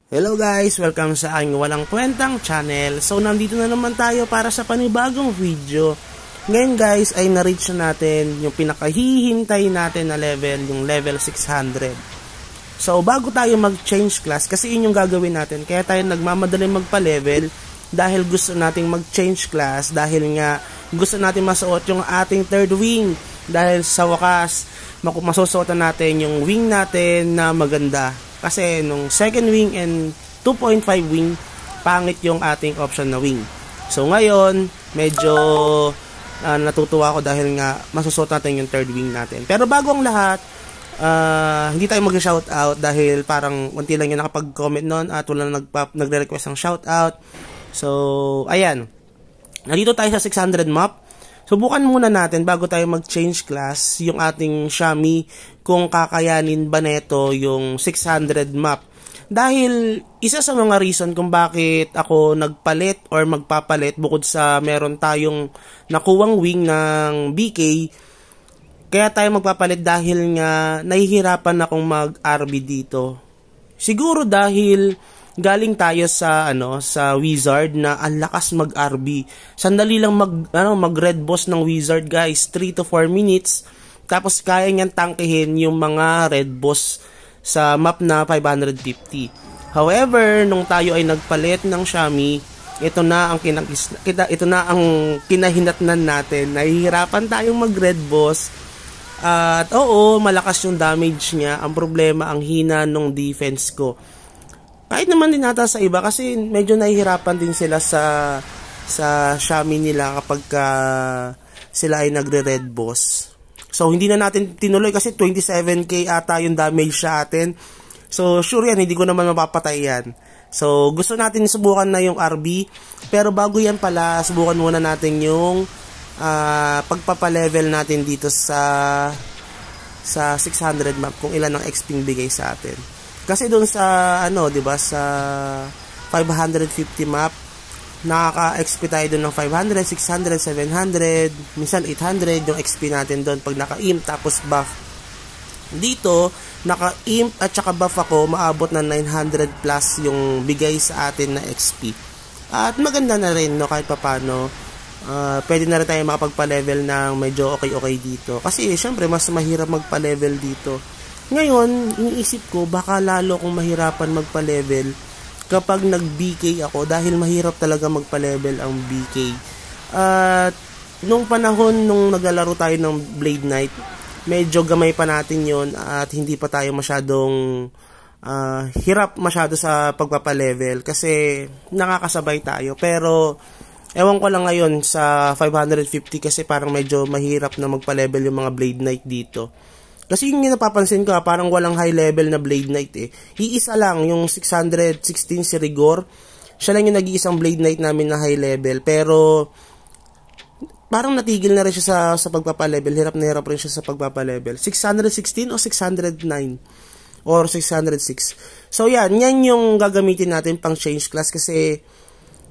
Hello guys! Welcome sa aking walang kwentang channel. So nandito na naman tayo para sa panibagong video. Ngayon guys ay na-reach na natin yung pinakahihintay natin na level, yung level 600. So bago tayo mag-change class, kasi yun yung gagawin natin, kaya tayo nagmamadaling magpa-level dahil gusto nating mag-change class, dahil nga gusto natin masuot yung ating third wing, dahil sa wakas masusuotan natin yung wing natin na maganda. Kasi nung second wing and 2.5 wing, pangit yung ating option na wing. So ngayon, medyo natutuwa ako dahil nga masusuot natin yung third wing natin. Pero bago ang lahat, hindi tayo mag-shoutout dahil parang unti lang yung nakapag-comment nun at wala nagre-request ng shoutout. So, ayan. Nandito tayo sa 600 map. Subukan muna natin bago tayo mag-change class yung ating Xiaomi kung kakayanin ba neto yung 600 map. Dahil isa sa mga reason kung bakit ako nagpalit or magpapalit bukod sa meron tayong nakuwang wing ng BK, kaya tayo magpapalit dahil nga nahihirapan akong mag-RB dito. Siguro dahil galing tayo sa sa Wizard na ang lakas mag-RB. Sandali lang mag red boss ng Wizard, guys. 3 to 4 minutes. Tapos kaya niyang tangkihin yung mga red boss sa map na 550. However, nung tayo ay nagpalit ng Xiaomi, ito na ang kinahinatnan natin. Nahihirapan tayong mag-red boss. At oo, malakas yung damage niya. Ang problema, ang hina nung defense ko. Kahit naman din nata sa iba kasi medyo nahihirapan din sila sa Xiaomi nila kapag sila ay nagre-red boss. So hindi na natin tinuloy kasi 27k ata yung damage sa atin. So sure yan, hindi ko naman mapapatay yan. So gusto natin subukan na yung RB. Pero bago yan pala, subukan muna natin yung pagpapalevel natin dito sa 600 map kung ilan ang XP bigay sa atin. Kasi doon sa 'di ba sa 550 map, nakaka-XP tayo doon ng 500, 600, 700, minsan 800 yung XP natin doon pag naka-imp tapos buff. Dito, naka-imp at saka buff ako, maabot ng 900 plus yung bigay sa atin na XP. At maganda na rin kahit papaano. Pwede na rin tayo makapagpa-level ng medyo okay dito. Kasi syempre mas mahirap magpa-level dito. Ngayon, iniisip ko baka lalo kong mahirapan magpa-level kapag nag-BK ako dahil mahirap talaga magpa-level ang BK. At nung panahon nung naglalaro tayo ng Blade Knight, medyo gamay pa natin yon at hindi pa tayo masyadong hirap masyado sa pagpapa-level kasi nakakasabay tayo. Pero ewan ko lang ngayon sa 550 kasi parang medyo mahirap na magpa-level yung mga Blade Knight dito. Kasi yung napapansin ko, parang walang high level na Blade Knight eh. Iisa lang, yung 616 si Rigor. Siya lang yung nag-iisang Blade Knight namin na high level. Pero, parang natigil na rin siya sa pagpapalevel. Hirap na hirap rin siya sa pagpapalevel. 616 o 609? Or 606. So yan yung gagamitin natin pang change class. Kasi,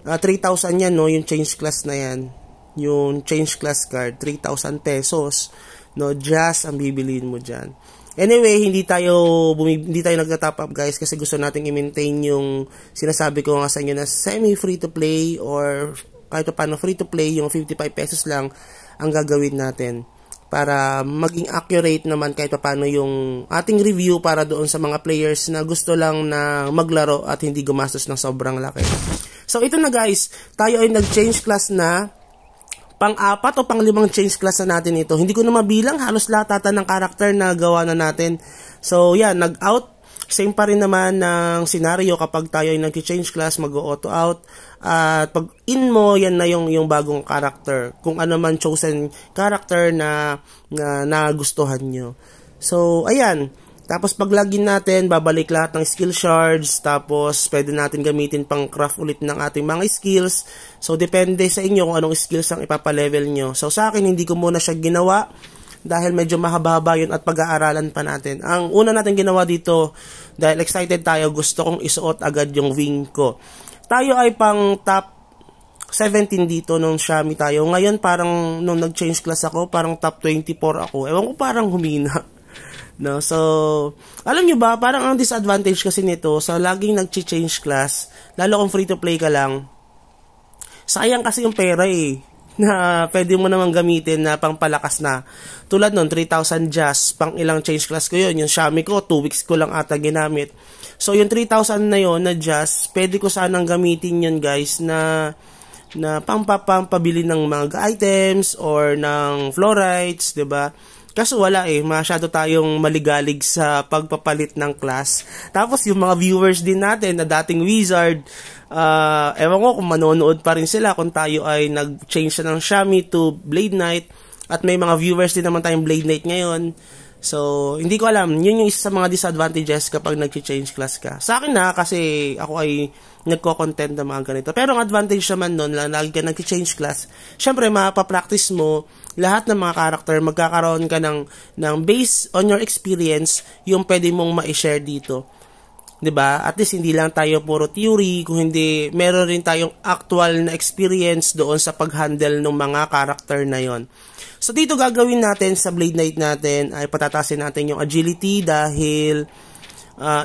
3,000 yan, no? Yung change class na yan. Yung change class card, 3,000 pesos. No, just ang bibiliin mo dyan. Anyway, hindi tayo nagta-top up guys kasi gusto nating i-maintain yung sinasabi ko nga sa inyo na semi-free to play or kahit paano free to play, yung 55 pesos lang ang gagawin natin para maging accurate naman kahit paano yung ating review para doon sa mga players na gusto lang na maglaro at hindi gumastos ng sobrang laki. So ito na guys, tayo ay nag-change class na. Pang-4 o pang-5 change class na natin ito. Hindi ko na mabilang, halos lahat ata ng karakter na gawa na natin. So, yan, nag-out. Same pa rin naman ng scenario kapag tayo ay nag-change class, mag-auto out. At pag in mo, yan na yung bagong karakter. Kung ano man chosen character na nagustuhan nyo. So, ayan. Tapos pag login natin, babalik lahat ng skill shards, tapos pwede natin gamitin pang craft ulit ng ating mga skills. So depende sa inyo kung anong skills ang ipapa-level nyo. So sa akin, hindi ko muna siya ginawa dahil medyo mahaba yun at pag-aaralan pa natin. Ang una natin ginawa dito, dahil excited tayo, gusto kong isuot agad yung wing ko. Tayo ay pang top 17 dito nung Xiaomi tayo. Ngayon parang nung nag-change class ako, parang top 24 ako. Ewan ko, parang humina. No, so alam nyo ba, parang ang disadvantage kasi nito sa laging nag-change class, lalo kung free to play ka lang, sayang kasi yung pera na pwede mo namang gamitin na pangpalakas na. Tulad nun, 3,000 jazz, pang ilang change class ko yun. Yung Xiaomi ko, 2 weeks ko lang ata ginamit. So, yung 3,000 na yon na jazz, pwede ko sanang gamitin yun guys na pampabili ng mga items or ng fluorides, 'di ba? Kaso wala masyado tayong maligalig sa pagpapalit ng class. Tapos yung mga viewers din natin na dating wizard, ewan ko kung manonood pa rin sila kung tayo ay nag-change na ng Xiaomi to Blade Knight, at may mga viewers din naman tayong Blade Knight ngayon. So, hindi ko alam. Yun yung isa sa mga disadvantages kapag nag-change class ka. Sa akin kasi ako ay nagko-content ng mga ganito. Pero ang advantage naman nun, lagi ka nag-change class, syempre, mapapractice mo lahat ng mga character, magkakaroon ka ng based on your experience, yung pwede mong ma-share dito. 'Di ba? At least hindi lang tayo puro theory, kung hindi meron rin tayong actual na experience doon sa pag-handle ng mga character na yon. So dito gagawin natin sa Blade Knight natin ay patatasin natin yung agility dahil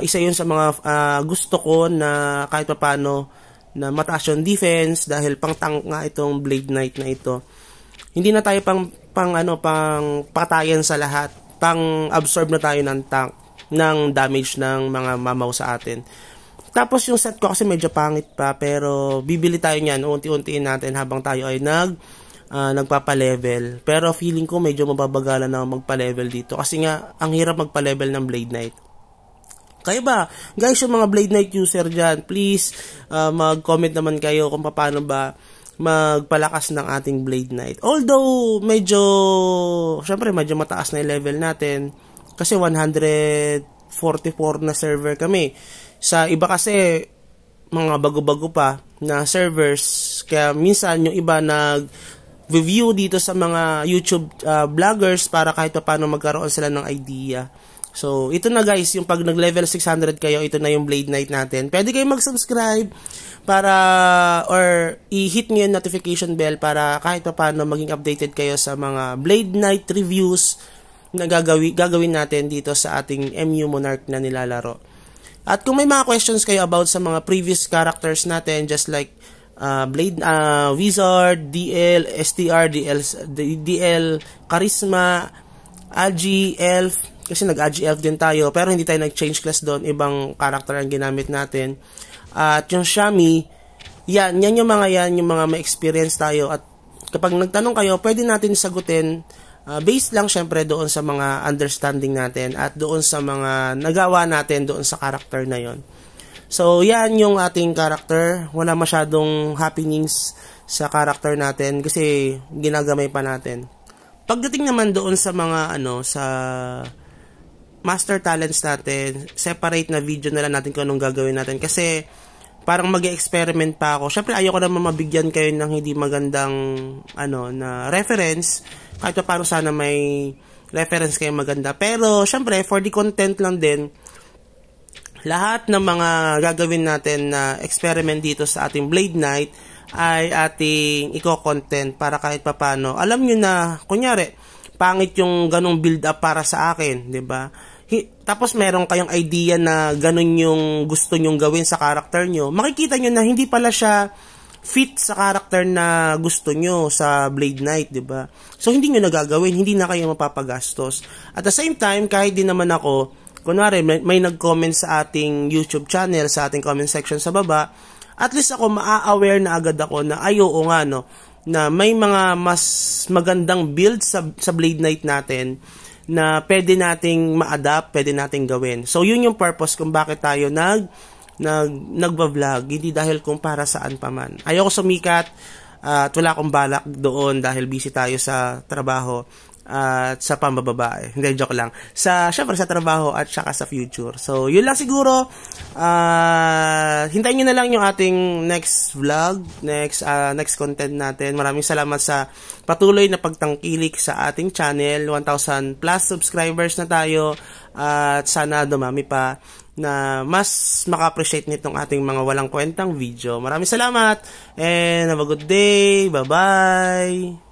isa yun sa mga gusto ko na kahit paano na mataas yung defense dahil pang tank nga itong Blade Knight na ito. Hindi na tayo pang patayan sa lahat, pang absorb na tayo ng tank ng damage ng mga mamaw sa atin. Tapos yung set ko kasi medyo pangit pa, pero bibili tayo niyan, unti-untiin natin habang tayo ay nagpapa-level. Pero feeling ko medyo mababagalan na magpa-level dito kasi nga ang hirap magpa-level ng Blade Knight. Kaya ba, guys, yung mga Blade Knight user dyan, please mag-comment naman kayo kung paano ba magpalakas ng ating Blade Knight. Although syempre medyo mataas na yung level natin kasi 144 na server kami. Sa iba kasi mga bago-bago pa na servers, kaya minsan yung iba nag-review dito sa mga YouTube vloggers para kahit paano magkaroon sila ng idea. So, ito na guys, yung pag nag-level 600 kayo, ito na yung Blade Knight natin. Pwede kayo mag-subscribe or i-hit nyo yung notification bell para kahit paano maging updated kayo sa mga Blade Knight reviews na gagawin natin dito sa ating MU Monarch na nilalaro. At kung may mga questions kayo about sa mga previous characters natin, just like Wizard, DL, STR, DL, Charisma, Agi, Elf, kasi nag-Agi Elf din tayo, pero hindi tayo nag-change class doon, ibang character ang ginamit natin. At yung Xiaomi, yan yung mga may experience tayo, at kapag nagtanong kayo, pwede natin sagutin based lang syempre doon sa mga understanding natin at doon sa mga nagawa natin doon sa character na yon. So, yan yung ating character. Wala masyadong happenings sa character natin kasi ginagamay pa natin. Pagdating naman doon sa mga sa master talents natin, separate na video na lang natin kung anong gagawin natin kasi parang mag-experiment pa ako. Syempre ayoko naman mabigyan kayo ng hindi magandang na reference. Kahit pa paano sana may reference kayo maganda. Pero syempre for the content lang din, lahat ng mga gagawin natin na experiment dito sa ating Blade Knight ay ating i-content para kahit pa paano alam nyo na, kunyari pangit yung ganong build up para sa akin, 'di ba? Tapos meron kayong idea na ganun yung gusto nyong gawin sa character nyo, makikita nyo na hindi pala siya fit sa character na gusto nyo sa Blade Knight, 'di ba? So hindi nyo nagagawin, hindi na kayo mapapagastos. At the same time, kahit din naman ako, kunwari may nag-comment sa ating YouTube channel, sa ating comment section sa baba, at least ako maa-aware na agad ako na oo nga na may mga mas magandang build sa Blade Knight natin na pwede nating ma-adapt, pwede nating gawin. So yun yung purpose kung bakit tayo nagba-vlog, hindi dahil kung para saan pa man. Ayoko sumikat at wala akong balak doon dahil busy tayo sa trabaho at sa pambababae. Hindi, joke lang. Syempre sa trabaho at saka sa future. So, yun lang siguro. Hintayin nyo na lang yung ating next vlog, next content natin. Maraming salamat sa patuloy na pagtangkilik sa ating channel. 1,000 plus subscribers na tayo. At sana dumami pa na mas maka-appreciate nitong ating mga walang kwentang video. Maraming salamat and have a good day. Bye-bye!